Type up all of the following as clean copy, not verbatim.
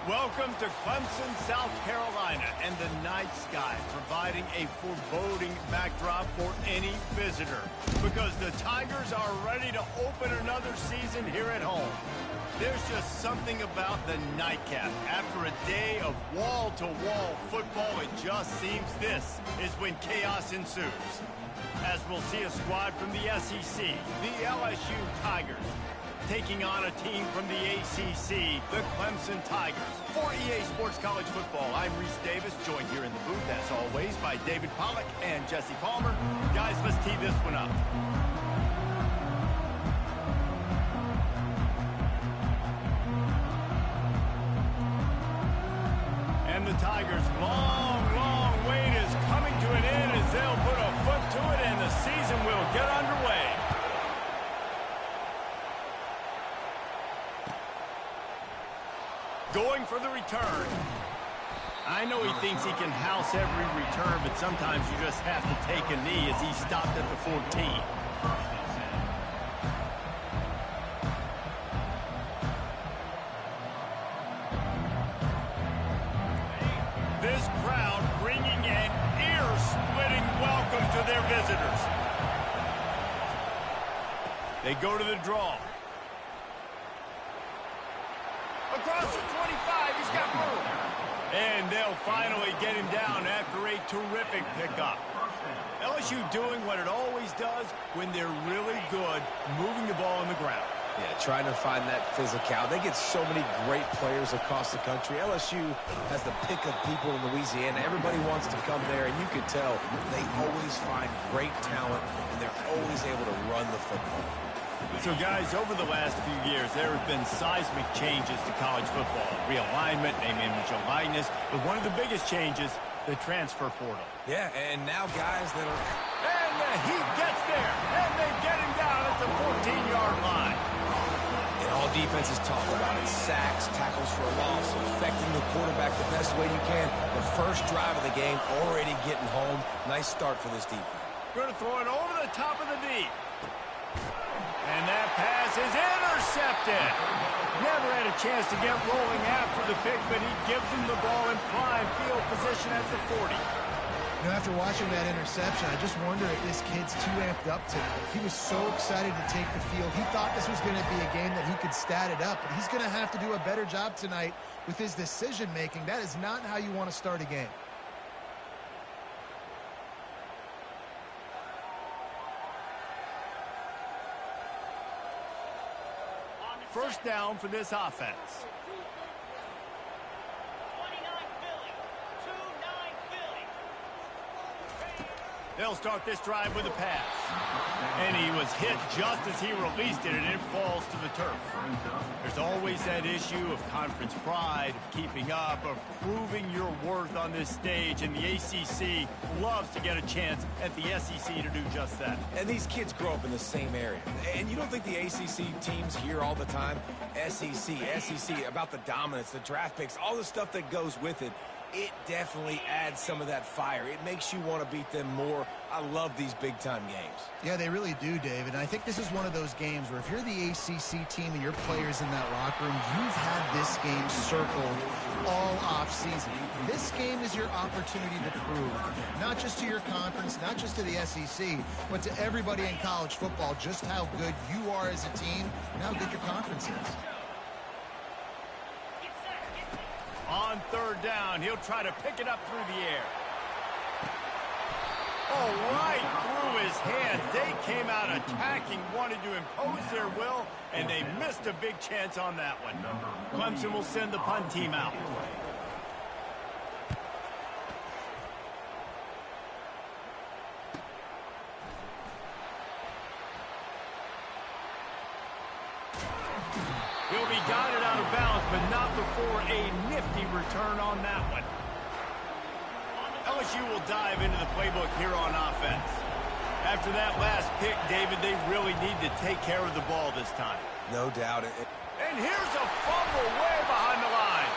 Welcome to Clemson, South Carolina, and the night sky providing a foreboding backdrop for any visitor because the Tigers are ready to open another season here at home. There's just something about the nightcap. After a day of wall-to-wall football, it just seems this is when chaos ensues. As we'll see a squad from the SEC, the LSU Tigers, taking on a team from the ACC, the Clemson Tigers. For EA Sports College Football, I'm Reese Davis, joined here in the booth, as always, by David Pollack and Jesse Palmer. Guys, let's tee this one up. And the Tigers' long wait is coming to an end as they'll put a foot to it and the season will get underway. Going for the return. I know he thinks he can house every return, but sometimes you just have to take a knee as he stopped at the 14. This crowd bringing an ear-splitting welcome to their visitors. They go to the draw. Across the 25, he's got room. And they'll finally get him down after a terrific pickup. LSU doing what it always does when they're really good, moving the ball on the ground. Yeah, trying to find that physicality. They get so many great players across the country. LSU has the pick of people in Louisiana. Everybody wants to come there, and you can tell they always find great talent, and they're always able to run the football. So, guys, over the last few years, there have been seismic changes to college football. Realignment, name, image, and likeness. But one of the biggest changes, the transfer portal. Yeah, and now guys that are... And the Heat gets there, and they get him down at the 14-yard line. And all defenses talk about it. Sacks, tackles for a loss, affecting the quarterback the best way you can. The first drive of the game, already getting home. Nice start for this defense. Going to throw it over the top of the deep. And that pass is intercepted. Never had a chance to get rolling after the pick, but he gives him the ball in prime field position at the 40. You know, after watching that interception, I just wonder if this kid's too amped up tonight. He was so excited to take the field. He thought this was going to be a game that he could stat it up, but he's going to have to do a better job tonight with his decision-making. That is not how you want to start a game. First down for this offense. They'll start this drive with a pass. And he was hit just as he released it, and it falls to the turf. There's always that issue of conference pride, of keeping up, of proving your worth on this stage, and the ACC loves to get a chance at the SEC to do just that. And these kids grow up in the same area. And you don't think the ACC teams hear all the time, SEC, about the dominance, the draft picks, all the stuff that goes with it. It definitely adds some of that fire. It makes you want to beat them more. I love these big-time games. Yeah, they really do, David. And I think this is one of those games where if you're the ACC team and your players in that locker room, you've had this game circled all off-season. This game is your opportunity to prove, not just to your conference, not just to the SEC, but to everybody in college football, just how good you are as a team and how good your conference is. On third down, he'll try to pick it up through the air. Oh, right through his hands. They came out attacking, wanted to impose their will, and they missed a big chance on that one. Clemson will send the punt team out. He'll be guided out of bounds, but not before a nifty return on that one. LSU will dive into the playbook here on offense. After that last pick, David, they really need to take care of the ball this time. No doubt. And here's a fumble way behind the line.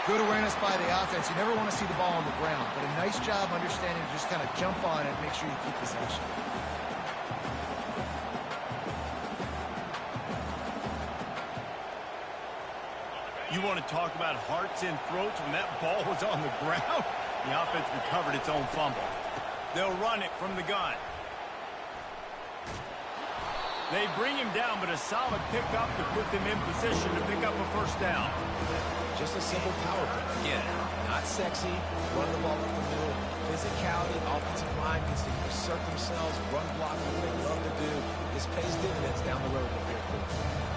Good awareness by the offense. You never want to see the ball on the ground, but a nice job understanding to just kind of jump on it and make sure you keep possession. You want to talk about hearts and throats when that ball was on the ground? The offense recovered its own fumble. They'll run it from the gun. They bring him down, but a solid pickup to put them in position to pick up a first down. Just a simple power play. Again, not sexy, run the ball up the middle. Physicality, offensive line gets to assert themselves, run block, what they love to do. This pays dividends down the road in the fourth quarter.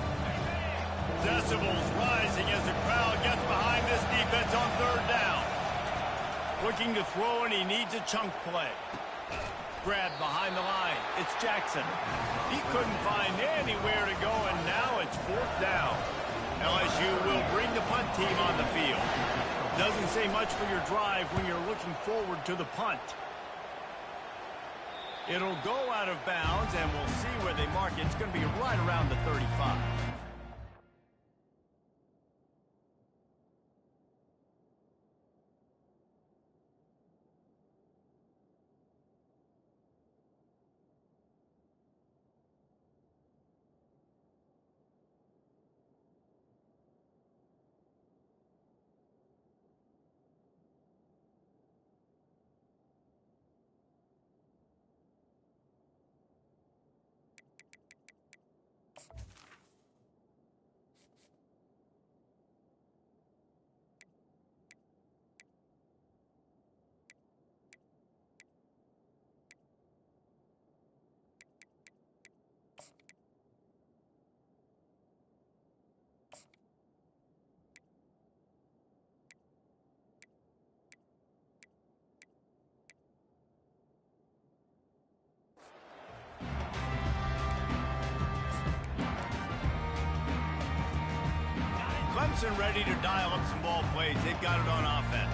Decibels rising as the crowd gets behind this defense on third down. Looking to throw, and he needs a chunk play. Grabbed behind the line. It's Jackson. He couldn't find anywhere to go, and now it's fourth down. LSU will bring the punt team on the field. Doesn't say much for your drive when you're looking forward to the punt. It'll go out of bounds, and we'll see where they mark it. It's going to be right around the 35. Clemson ready to dial up some ball plays. They've got it on offense.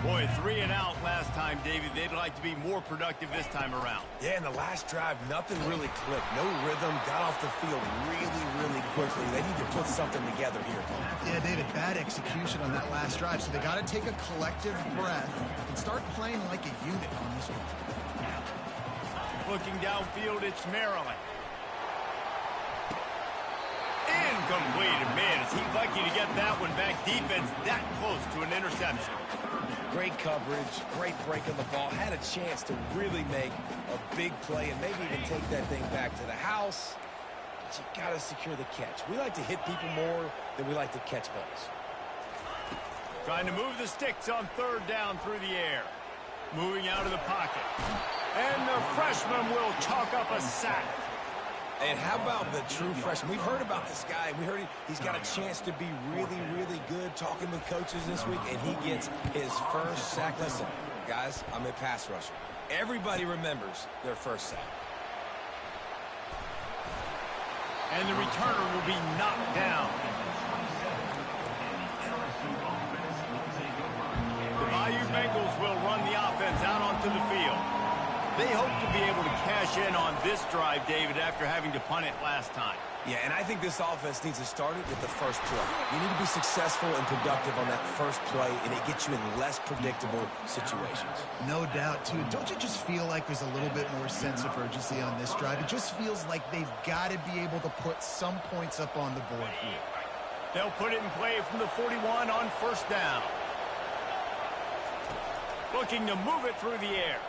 Boy, 3 and out last time, David. They'd like to be more productive this time around. Yeah, in the last drive, nothing really clicked. No rhythm, got off the field really quickly. They need to put something together here. Yeah, David, bad execution on that last drive, so they got to take a collective breath and start playing like a unit on this one. Looking downfield, it's Maryland. Incomplete. Man, is he lucky to get that one back. Defense that close to an interception. Great coverage, great break of the ball. Had a chance to really make a big play and maybe even take that thing back to the house. But you got to secure the catch. We like to hit people more than we like to catch balls. Trying to move the sticks on third down through the air. Moving out of the pocket. And the freshman will chalk up a sack. And how about the true freshman? We've heard about this guy. We heard he's got a chance to be really good talking with coaches this week, and he gets his first sack. Listen, guys, I'm a pass rusher. Everybody remembers their first sack. And the returner will be knocked down. The Bayou Bengals will run the offense out onto the field. They hope to be able to cash in on this drive, David, after having to punt it last time. Yeah, and I think this offense needs to start it with the first play. You need to be successful and productive on that first play, and it gets you in less predictable situations. No doubt, too. Don't you just feel like there's a little bit more sense of urgency on this drive? It just feels like they've got to be able to put some points up on the board here. They'll put it in play from the 41 on first down. Looking to move it through the air.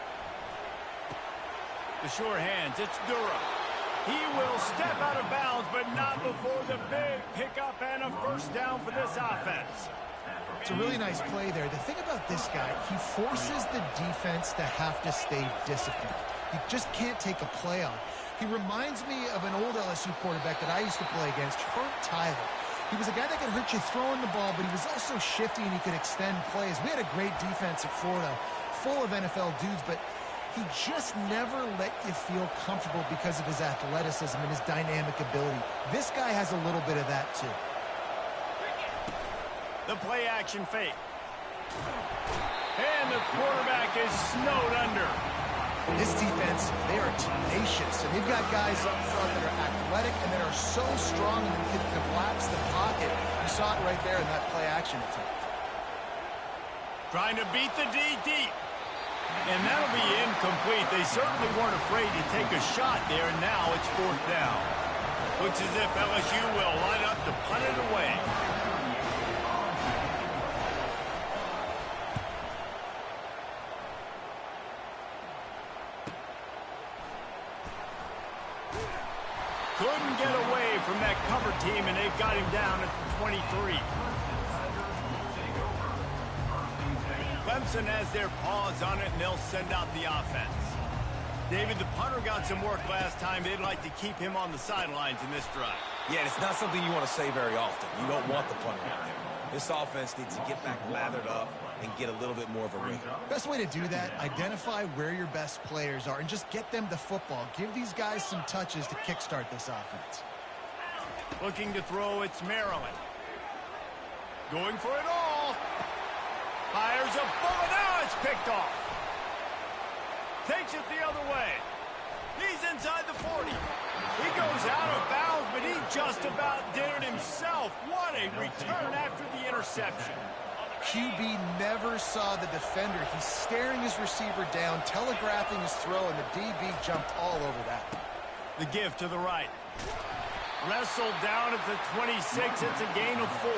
The sure hands, it's Durham. He will step out of bounds, but not before the big pickup and a first down for this offense. It's a really nice play there. The thing about this guy, he forces the defense to have to stay disciplined. He just can't take a play off. He reminds me of an old LSU quarterback that I used to play against, Herb Tyler. He was a guy that could hurt you throwing the ball, but he was also shifty and he could extend plays. We had a great defense at Florida, full of NFL dudes, but he just never let you feel comfortable because of his athleticism and his dynamic ability. This guy has a little bit of that, too. The play action fake. And the quarterback is snowed under. This defense, they are tenacious, and they've got guys up front that are athletic and that are so strong and can collapse the pocket. You saw it right there in that play action attempt. Trying to beat the D deep. And that'll be incomplete. They certainly weren't afraid to take a shot there, and now it's fourth down. Looks as if LSU will line up to punt it away. Couldn't get away from that cover team, and they've got him down at the 23. Clemson has their paws on it, and they'll send out the offense. David, the punter got some work last time. They'd like to keep him on the sidelines in this drive. Yeah, it's not something you want to say very often. You don't want the punter out there. This offense needs to get back lathered up and get a little bit more of a rhythm. Best way to do that, identify where your best players are and just get them the football. Give these guys some touches to kickstart this offense. Looking to throw, it's Maryland. Going for it all. Fires a bullet. Now it's picked off. Takes it the other way. He's inside the 40. He goes out of bounds, but he just about did it himself. What a return after the interception. QB never saw the defender. He's staring his receiver down, telegraphing his throw, and the DB jumped all over that. The give to the right. Wrestled down at the 26. It's a gain of 4.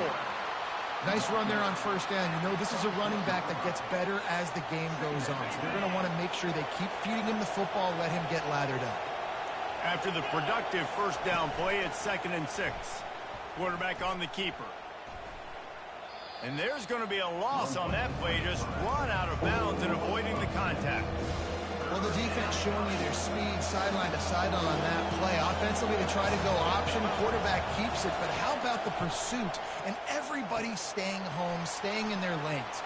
Nice run there on first down. You know, this is a running back that gets better as the game goes on. So they're going to want to make sure they keep feeding him the football, let him get lathered up. After the productive first down play, it's 2nd and 6. Quarterback on the keeper. And there's going to be a loss on that play. Just run out of bounds and avoiding the contact. Well, the defense showing you their speed sideline to sideline on that play. Offensively, they try to go option. Quarterback keeps it. But how about the pursuit and everybody staying home, staying in their lanes?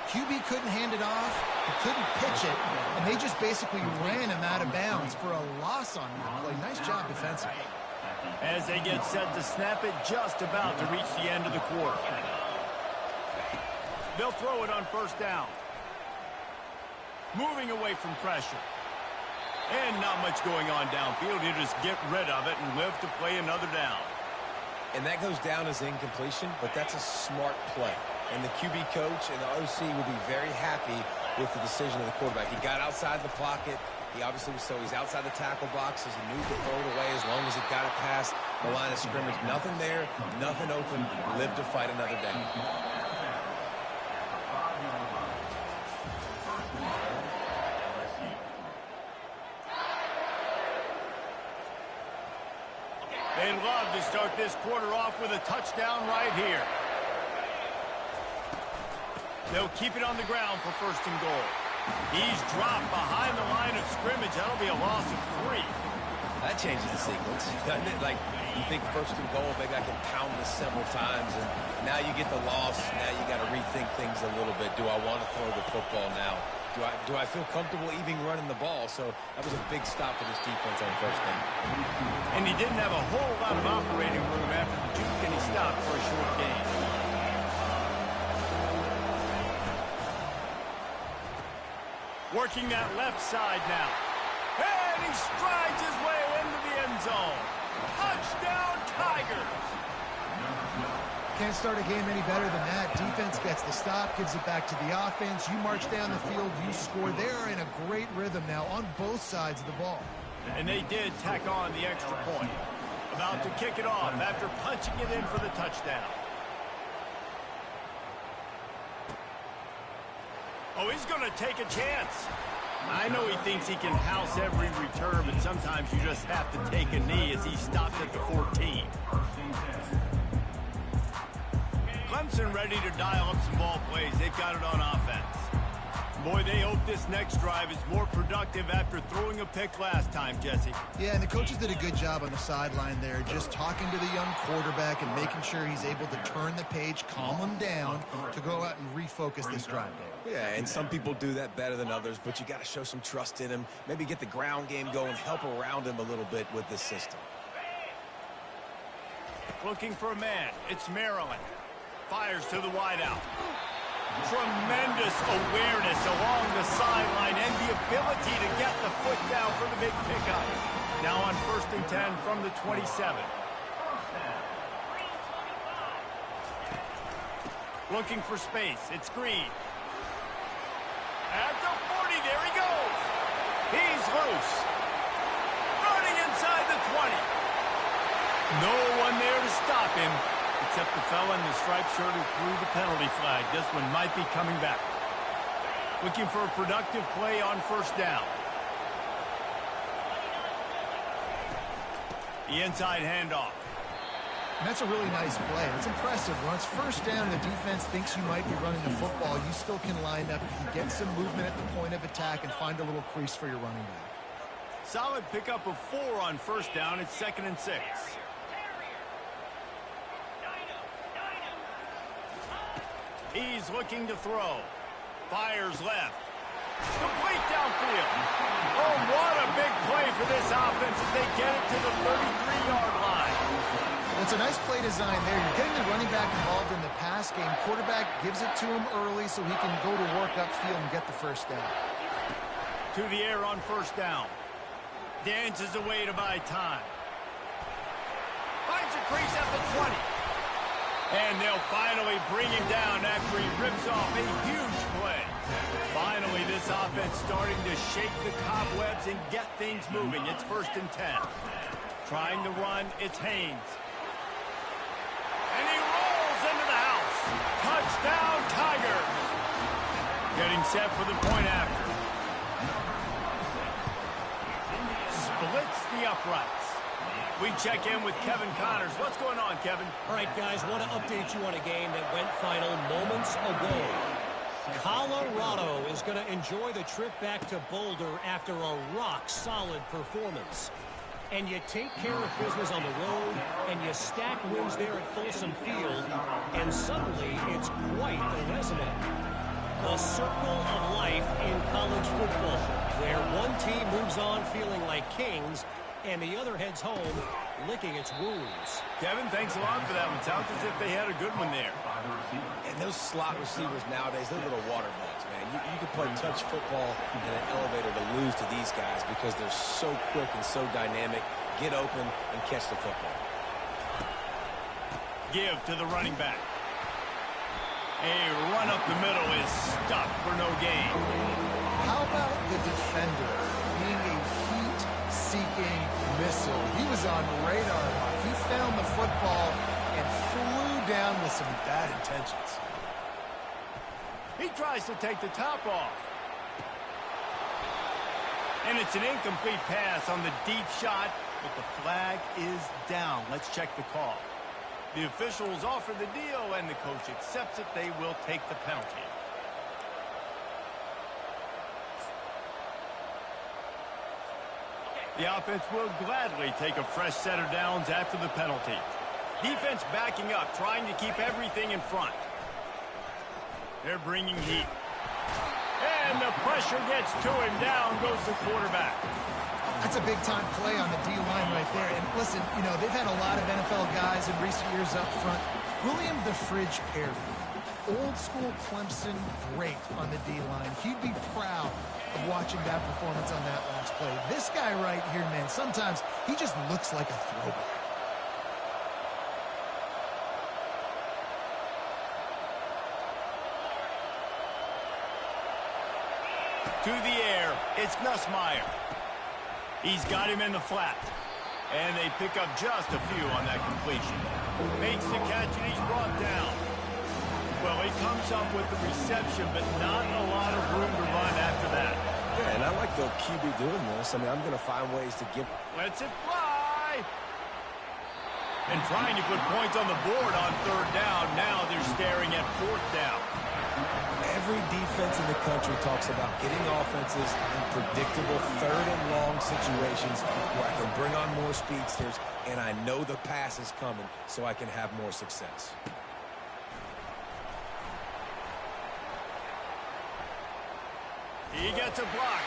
QB couldn't hand it off. He couldn't pitch it. And they just basically ran him out of bounds for a loss on that play. Nice job defensively. As they get set to snap it, just about to reach the end of the quarter. They'll throw it on first down. Moving away from pressure. And not much going on downfield. He'll just get rid of it and live to play another down. And that goes down as incompletion, but that's a smart play. And the QB coach and the OC will be very happy with the decision of the quarterback. He got outside the pocket. He obviously was so he's outside the tackle box as he knew to throw it away as long as it got it past the line of scrimmage. Nothing there, nothing open. Live to fight another down. They'd love to start this quarter off with a touchdown right here. They'll keep it on the ground for 1st and goal. He's dropped behind the line of scrimmage. That'll be a loss of 3. That changes the sequence, doesn't it? Like, you think 1st and goal, maybe I can pound this several times, and now you get the loss. Now you got to rethink things a little bit. Do I want to throw the football now? Do I feel comfortable even running the ball? So that was a big stop for this defense on 1st down. And he didn't have a whole lot of operating room after the juke, and he stopped for a short gain. Working that left side now. And he strides his way into the end zone. Touchdown, Tigers! Can't start a game any better than that. Defense gets the stop, gives it back to the offense. You march down the field, you score. They're in a great rhythm now on both sides of the ball. And they did tack on the extra point. About to kick it off after punching it in for the touchdown. Oh, he's going to take a chance. I know he thinks he can house every return, but sometimes you just have to take a knee as he stopped at the 14. Clemson ready to dial up some ball plays. They've got it on offense. Boy, they hope this next drive is more productive after throwing a pick last time, Jesse. Yeah, and the coaches did a good job on the sideline there, just talking to the young quarterback and making sure he's able to turn the page, calm him down to go out and refocus this drive. Yeah, and some people do that better than others, but you got to show some trust in him. Maybe get the ground game going, help around him a little bit with this system. Looking for a man. It's Maryland. Fires to the wideout. Tremendous awareness along the sideline and the ability to get the foot down for the big pickup. Now on 1st and 10 from the 27. Looking for space. It's Green. At the 40, there he goes. He's loose. Running inside the 20. No one there to stop him. Except the fella in the striped shirt who threw the penalty flag. This one might be coming back. Looking for a productive play on 1st down. The inside handoff. And that's a really nice play. It's impressive. When it's first down and the defense thinks you might be running the football, you still can line up. You can get some movement at the point of attack and find a little crease for your running back. Solid pickup of 4 on first down. It's 2nd and 6. He's looking to throw. Fires left. Complete downfield. Oh, what a big play for this offense as they get it to the 33-yard line. It's a nice play design there. You're getting the running back involved in the pass game. Quarterback gives it to him early so he can go to work upfield and get the first down. To the air on first down. Dances away to buy time. Finds a crease at the 20. And they'll finally bring him down after he rips off a huge play. Finally, this offense starting to shake the cobwebs and get things moving. It's 1st and 10. Trying to run, it's Haynes. And he rolls into the house. Touchdown, Tigers. Getting set for the point after. Splits the uprights. We check in with Kevin Connors. What's going on, Kevin? All right, guys, want to update you on a game that went final moments ago. Colorado is going to enjoy the trip back to Boulder after a rock-solid performance. And you take care of business on the road, and you stack wins there at Folsom Field, and suddenly it's quite the resume. The circle of life in college football, where one team moves on feeling like kings, and the other heads home licking its wounds. Kevin, thanks a lot for that one. Sounds as if they had a good one there. And those slot receivers nowadays, they're little water bugs, man. You can play touch football in an elevator to lose to these guys because they're so quick and so dynamic. Get open and catch the football. Give to the running back. A run up the middle is stuffed for no gain. How about the defender being a heat-seeking missile? He was on radar. He found the football and flew down with some bad intentions. He tries to take the top off. And it's an incomplete pass on the deep shot, but the flag is down. Let's check the call. The officials offer the deal, and the coach accepts it. They will take the penalty. The offense will gladly take a fresh set of downs after the penalty. Defense backing up, trying to keep everything in front. They're bringing heat. And the pressure gets to him. Down goes the quarterback. That's a big-time play on the D-line right there. And listen, you know, they've had a lot of NFL guys in recent years up front. William the Fridge Perry, old-school Clemson, great on the D-line. He'd be proud of watching that performance on that last play. This guy right here, man, sometimes he just looks like a throwback. To the air, it's Nussmeier. He's got him in the flat. And they pick up just a few on that completion. Makes the catch, and he's brought down. Well, he comes up with the reception, but not a lot of room to run after that. Yeah, and I like the QB doing this. I mean, I'm going to find ways to give... Lets it fly. And trying to put points on the board on 3rd down. Now they're staring at 4th down. Every defense in the country talks about getting offenses in predictable 3rd and long situations where I can bring on more speedsters and I know the pass is coming so I can have more success. He gets a block.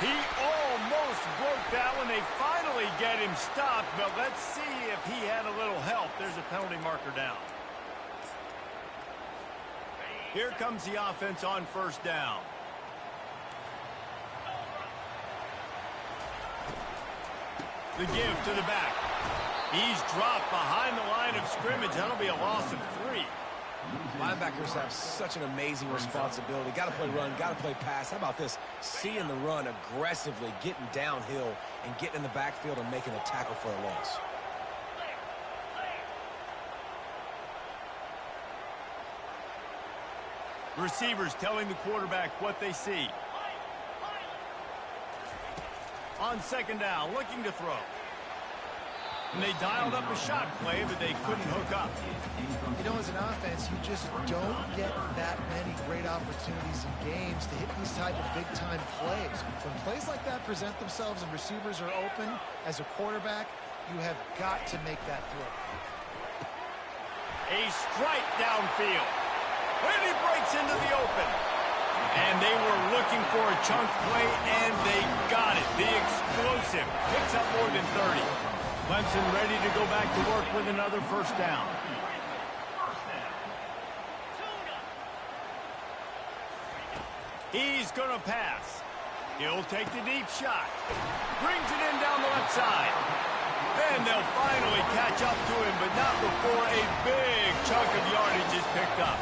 He almost broke that one. They finally get him stopped, but let's see if he had a little help. There's a penalty marker down. Here comes the offense on 1st down. The give to the back. He's dropped behind the line of scrimmage. That'll be a loss of 3. Linebackers have such an amazing responsibility. Got to play run, got to play pass. How about this? Seeing the run aggressively, getting downhill, and getting in the backfield and making a tackle for a loss. Receivers telling the quarterback what they see. On 2nd down, looking to throw. And they dialed up a shot play, but they couldn't hook up. You know, as an offense, you just don't get that many great opportunities in games to hit these type of big-time plays. When plays like that present themselves and receivers are open, as a quarterback, you have got to make that throw. A strike downfield. And he breaks into the open. And they were looking for a chunk play, and they got it. The explosive picks up more than 30. Clemson ready to go back to work with another first down. He's going to pass. He'll take the deep shot. Brings it in down the left side. And they'll finally catch up to him, but not before a big chunk of yardage is picked up.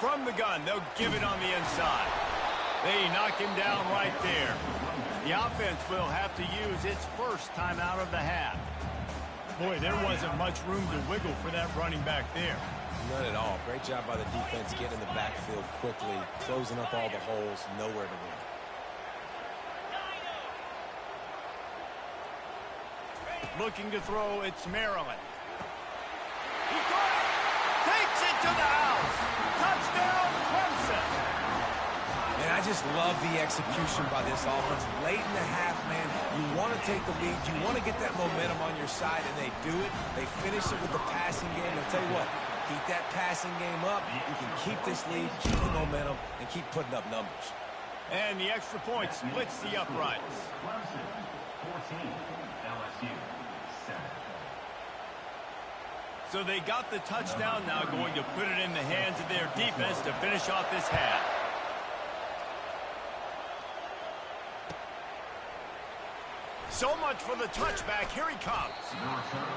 From the gun, they'll give it on the inside. They knock him down right there. The offense will have to use its first time out of the half. Boy, there wasn't much room to wiggle for that running back there. None at all. Great job by the defense getting in the backfield quickly, closing up all the holes, nowhere to run. Looking to throw, it's Maryland. He caught it! Takes it to the house! Touchdown, Clemson! And I just love the execution by this offense. Late in the half, man, you want to take the lead. You want to get that momentum on your side, and they do it. They finish it with the passing game. I'll tell you what, keep that passing game up. You can keep this lead, keep the momentum, and keep putting up numbers. And the extra point splits the uprights. Clemson, 14, LSU, 7. So they got the touchdown, now going to put it in the hands of their defense to finish off this half. So much for the touchback. Here he comes.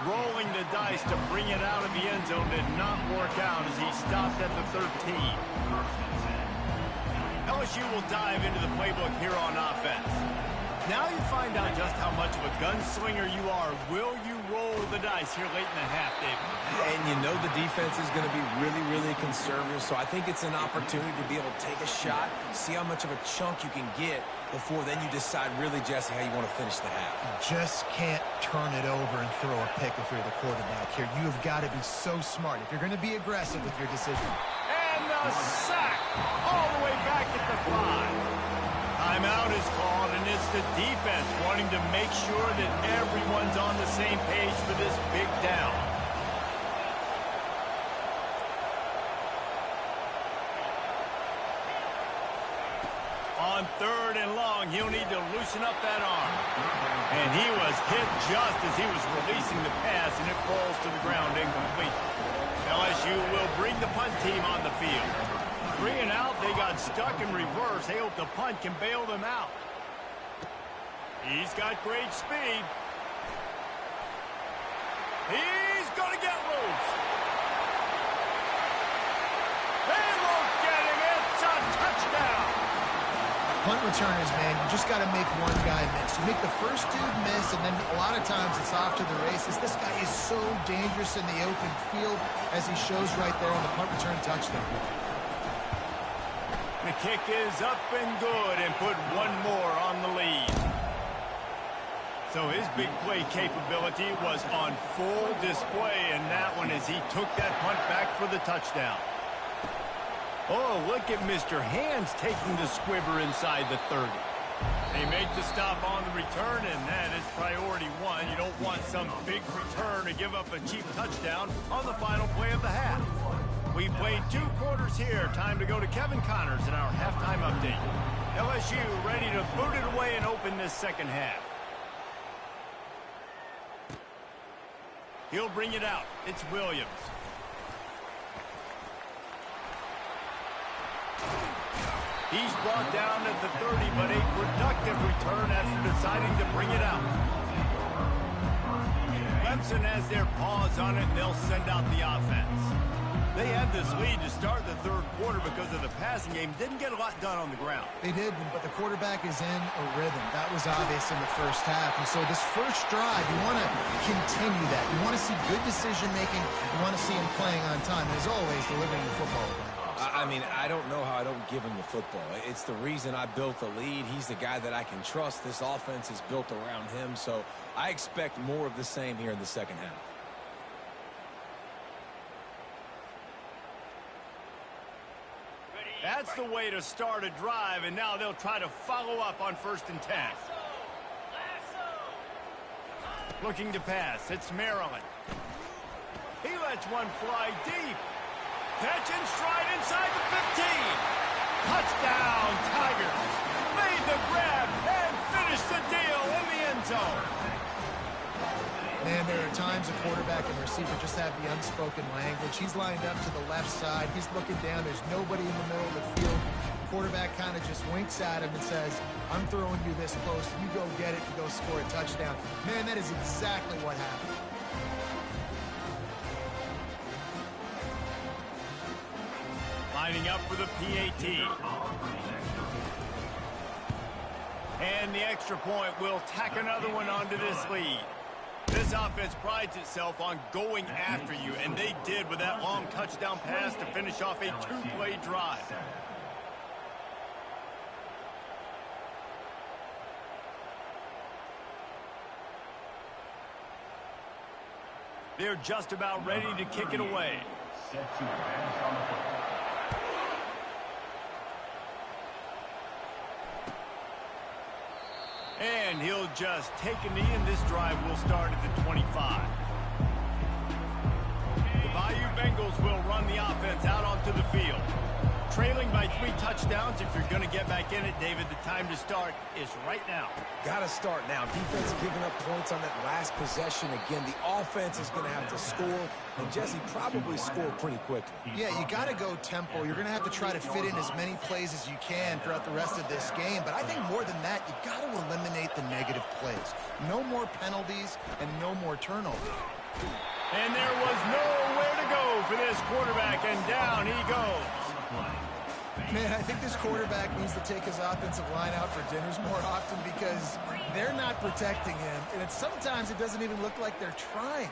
Rolling the dice to bring it out of the end zone did not work out as he stopped at the 13. LSU will dive into the playbook here on offense. Now you find out just how much of a gunslinger you are. Will you roll the dice here late in the half, David? And you know the defense is going to be really, really conservative, so I think it's an opportunity to be able to take a shot, see how much of a chunk you can get before then you decide really, Jesse, how you want to finish the half. You just can't turn it over and throw a pick if you're the quarterback here. You have got to be so smart if you're going to be aggressive with your decision. And the sack all the way back at the 5. Timeout is called, and it's the defense wanting to make sure that everyone's on the same page for this big down. On 3rd and long, he'll need to loosen up that arm. And he was hit just as he was releasing the pass, and it falls to the ground incomplete. LSU will bring the punt team on the field. 3 and out, they got stuck in reverse. They hope the punt can bail them out. He's got great speed. He's going to get loose. They won't get him. It's a touchdown. Punt returners, man, you just got to make one guy miss. You make the first dude miss, and then a lot of times it's off to the races. This guy is so dangerous in the open field, as he shows right there on the punt return touchdown. The kick is up and good, and put one more on the lead. So his big play capability was on full display in that one as he took that punt back for the touchdown. Oh, look at Mr. Hands taking the squibber inside the 30. They make the stop on the return, and that is priority 1. You don't want some big return to give up a cheap touchdown on the final play of the half. We played 2 quarters here. Time to go to Kevin Connors in our halftime update. LSU ready to boot it away and open this second half. He'll bring it out. It's Williams. He's brought down at the 30, but a productive return after deciding to bring it out. Clemson has their paws on it, and they'll send out the offense. They had this lead to start the 3rd quarter because of the passing game. Didn't get a lot done on the ground. They did, but the quarterback is in a rhythm. That was obvious in the first half. And so this first drive, you want to continue that. You want to see good decision-making. You want to see him playing on time. And as always, delivering the football. I mean, I don't know how I don't give him the football. It's the reason I built the lead. He's the guy that I can trust. This offense is built around him, so I expect more of the same here in the second half. That's the way to start a drive, and now they'll try to follow up on 1st and 10. Looking to pass. It's Maryland. He lets one fly deep. Catch and stride inside the 15. Touchdown, Tigers. Made the grab and finished the deal in the end zone. Man, there are times a quarterback and receiver just have the unspoken language. He's lined up to the left side. He's looking down. There's nobody in the middle of the field. Quarterback kind of just winks at him and says, I'm throwing you this close. You go get it and go score a touchdown. Man, that is exactly what happened. Lining up for the PAT. And the extra point will tack another one onto this lead. This offense prides itself on going after you, and they did with that long touchdown pass to finish off a 2-play drive. They're just about ready to kick it away. Set to advance on the football. And he'll just take a knee, and this drive will start at the 25. The Bayou Bengals will run the offense out onto the field. Trailing by 3 touchdowns. If you're going to get back in it, David, the time to start is right now. Got to start now. Defense giving up points on that last possession. Again, the offense is going to have to score, and Jesse probably score pretty quickly. Yeah, you got to go tempo. You're going to have to try to fit in as many plays as you can throughout the rest of this game. But I think more than that, you got to eliminate the negative plays. No more penalties and no more turnovers. And there was nowhere to go for this quarterback, and down he goes. Man, I think this quarterback needs to take his offensive line out for dinners more often because they're not protecting him. And sometimes it doesn't even look like they're trying.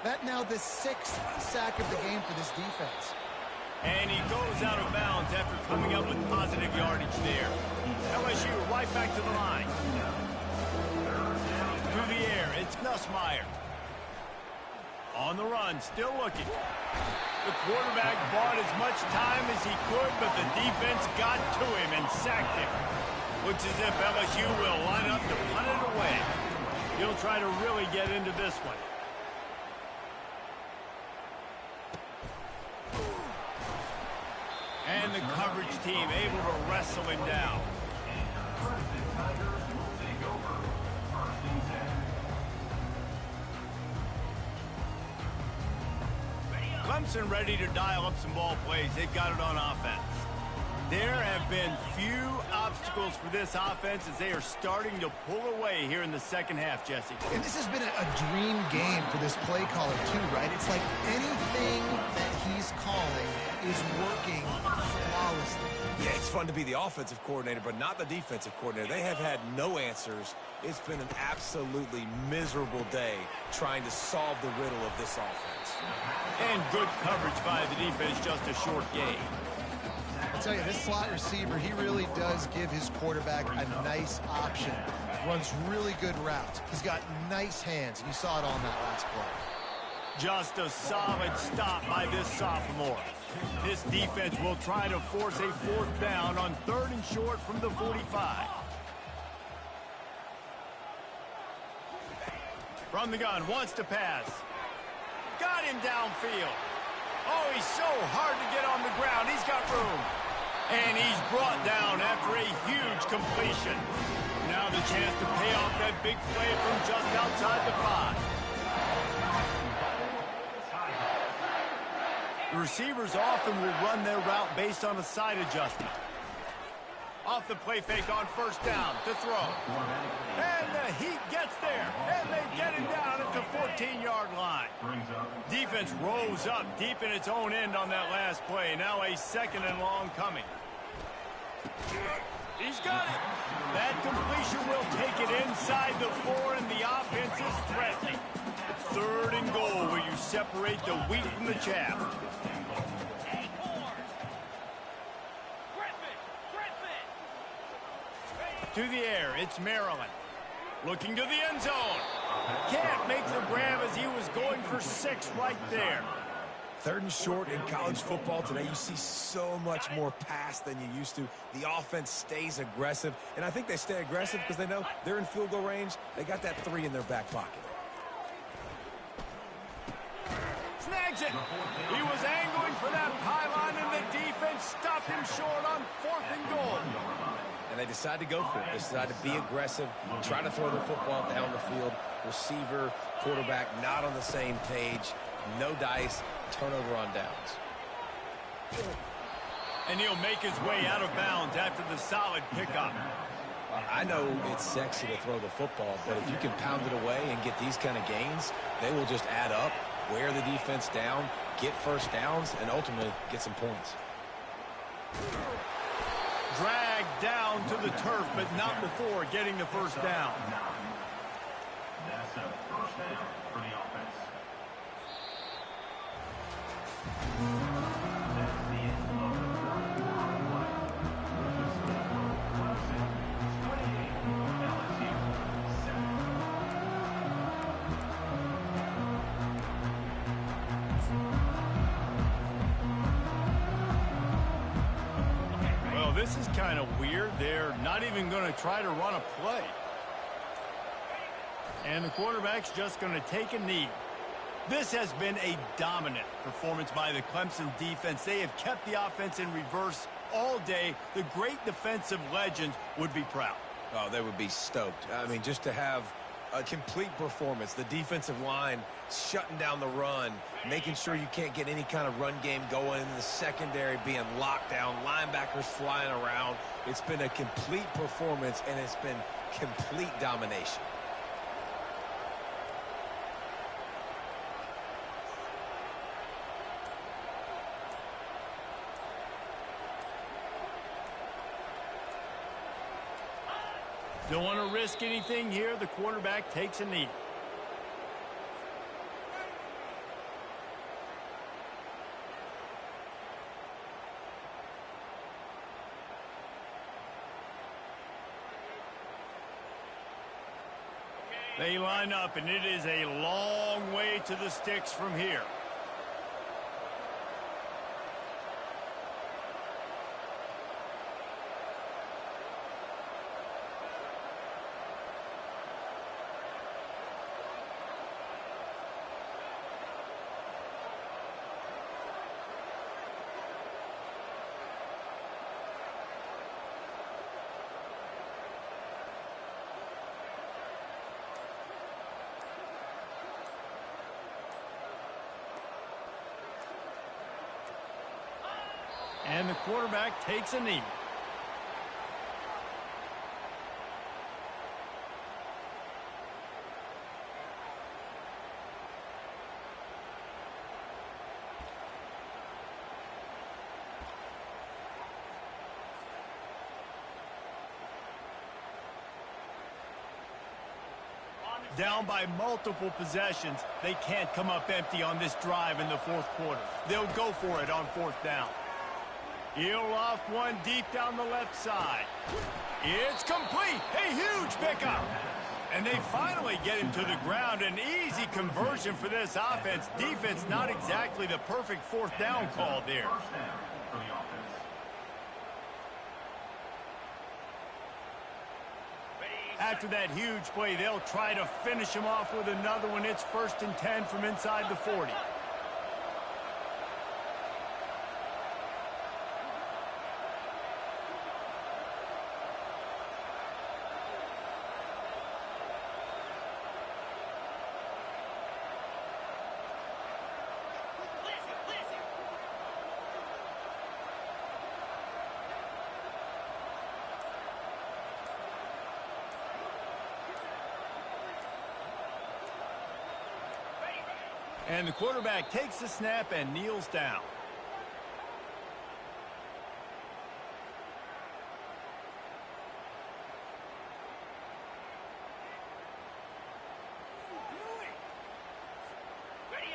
That now the 6th sack of the game for this defense. And he goes out of bounds after coming up with positive yardage there. LSU right back to the line. Through the air, it's Nussmeier. On the run, still looking. The quarterback bought as much time as he could, but the defense got to him and sacked him. Looks as if LSU will line up to punt it away. He'll try to really get into this one. And the coverage team able to wrestle him down. Clemson ready to dial up some ball plays. They've got it on offense. There have been few obstacles for this offense as they are starting to pull away here in the second half, Jesse. And this has been a dream game for this play caller too, right? It's like anything that he's calling is working flawlessly. Yeah, it's fun to be the offensive coordinator, but not the defensive coordinator. They have had no answers. It's been an absolutely miserable day trying to solve the riddle of this offense. And good coverage by the defense, just a short gain. I'll tell you, this slot receiver, he really does give his quarterback a nice option. Runs really good routes. He's got nice hands. You saw it on that last play. Just a solid stop by this sophomore. This defense will try to force a 4th down on 3rd and short from the 45. From the gun, wants to pass. Got him downfield. Oh, he's so hard to get on the ground. He's got room. And he's brought down after a huge completion. Now the chance to pay off that big play from just outside the 5. The receivers often will run their route based on a side adjustment. Off the play fake on 1st down to throw. And the Heat gets there. And they get him down at the 14-yard line. Defense rose up deep in its own end on that last play. Now a 2nd and long coming. He's got it. That completion will take it inside the 4, and the offense is threatening. 3rd and goal where you separate the wheat from the chaff. off to the air. It's Maryland. Looking to the end zone. Can't make the grab as he was going for 6 right there. 3rd and short in college football today. You see so much more pass than you used to. The offense stays aggressive, and I think they stay aggressive because they know they're in field goal range. They got that 3 in their back pocket. Snags it. He was angling for that pylon, and the defense stopped him short on 4th and goal. And they decide to go for it. They decide to be aggressive, try to throw the football down the field. Receiver, quarterback, not on the same page. No dice, turnover on downs. And he'll make his way out of bounds after the solid pickup. I know it's sexy to throw the football, but if you can pound it away and get these kind of gains, they will just add up, wear the defense down, get first downs, and ultimately get some points. Dragged down to the turf, but not before getting the first down. That's a first down for the offense. That's the end of the third quarter play. Clemson 28, LSU 7. Well, this is kind of weird. They're not even going to try to run a play. And the quarterback's just going to take a knee. This has been a dominant performance by the Clemson defense. They have kept the offense in reverse all day. The great defensive legend would be proud. Oh, they would be stoked. I mean, just to have a complete performance. The defensive line shutting down the run, making sure you can't get any kind of run game going, in the secondary being locked down, linebackers flying around. It's been a complete performance, and it's been complete domination. Don't want to risk anything here. The quarterback takes a knee. They line up, and it is a long way to the sticks from here. And the quarterback takes a knee. Down by multiple possessions, they can't come up empty on this drive in the 4th quarter. They'll go for it on 4th down. He'll loft one deep down the left side. It's complete. A huge pickup. And they finally get him to the ground. An easy conversion for this offense. Defense not exactly the perfect 4th down call there. First down for the offense. After that huge play, they'll try to finish him off with another one. It's 1st and 10 from inside the 40. And the quarterback takes the snap and kneels down.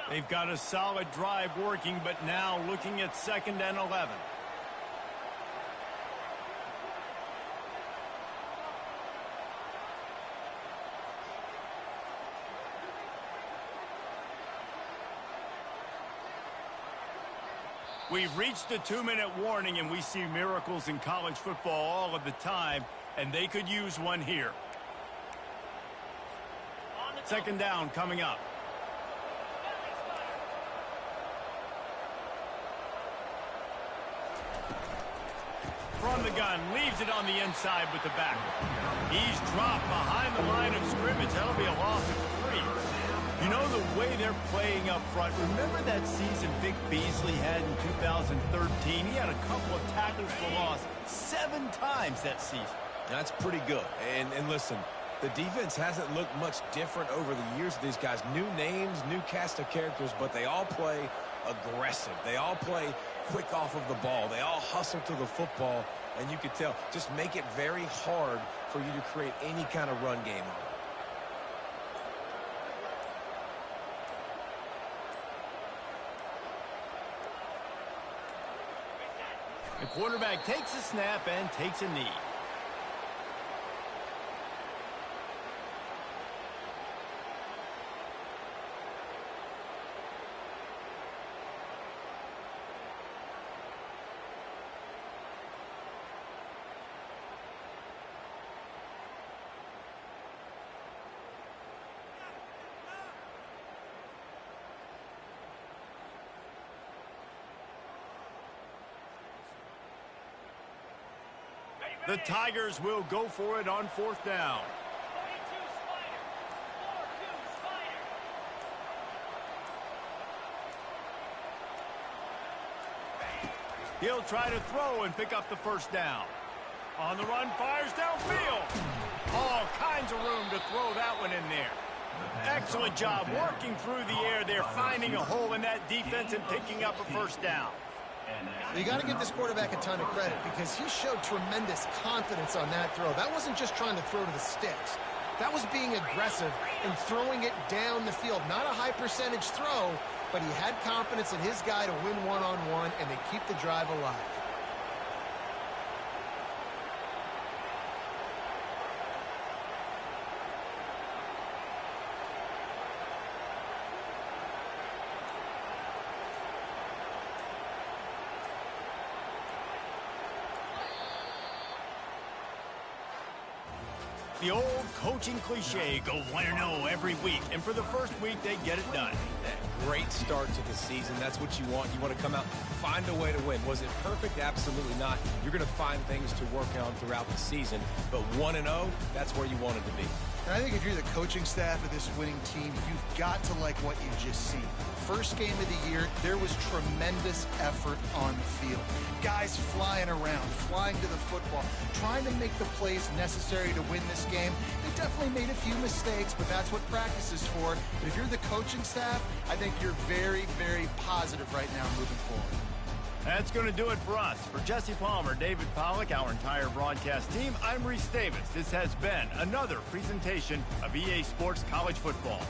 They've got a solid drive working, but now looking at 2nd and 11. We've reached the 2-minute warning, and we see miracles in college football all of the time, and they could use one here. Second down coming up. From the gun, leaves it on the inside with the back. He's dropped behind the line of scrimmage. That'll be a loss of 3. You know the way they're playing up front. Remember that season Vic Beasley had in 2013? He had a couple of tackles for loss 7 times that season. That's pretty good. And listen, the defense hasn't looked much different over the years. These guys, new names, new cast of characters, but they all play aggressive. They all play quick off of the ball. They all hustle to the football, and you can tell, just make it very hard for you to create any kind of run game on it. The quarterback takes a snap and takes a knee. The Tigers will go for it on 4th down. He'll try to throw and pick up the first down. On the run, fires downfield. All kinds of room to throw that one in there. Excellent job working through the air there, finding a hole in that defense and picking up a first down. You got to give this quarterback a ton of credit because he showed tremendous confidence on that throw. That wasn't just trying to throw to the sticks. That was being aggressive and throwing it down the field. Not a high percentage throw, but he had confidence in his guy to win one-on-one, and they keep the drive alive. The old coaching cliche, go 1-0 every week. And for the first week, they get it done. Great start to the season. That's what you want. You want to come out, find a way to win. Was it perfect? Absolutely not. You're going to find things to work on throughout the season. But 1-0, that's where you want it to be. And I think if you're the coaching staff of this winning team, you've got to like what you've just seen. First game of the year, there was tremendous effort on the field. Guys flying around, flying to the football, trying to make the plays necessary to win this game. They definitely made a few mistakes, but that's what practice is for. But if you're the coaching staff, I think you're very, very positive right now moving forward. That's going to do it for us. For Jesse Palmer, David Pollack, our entire broadcast team, I'm Reese Davis. This has been another presentation of EA Sports College Football.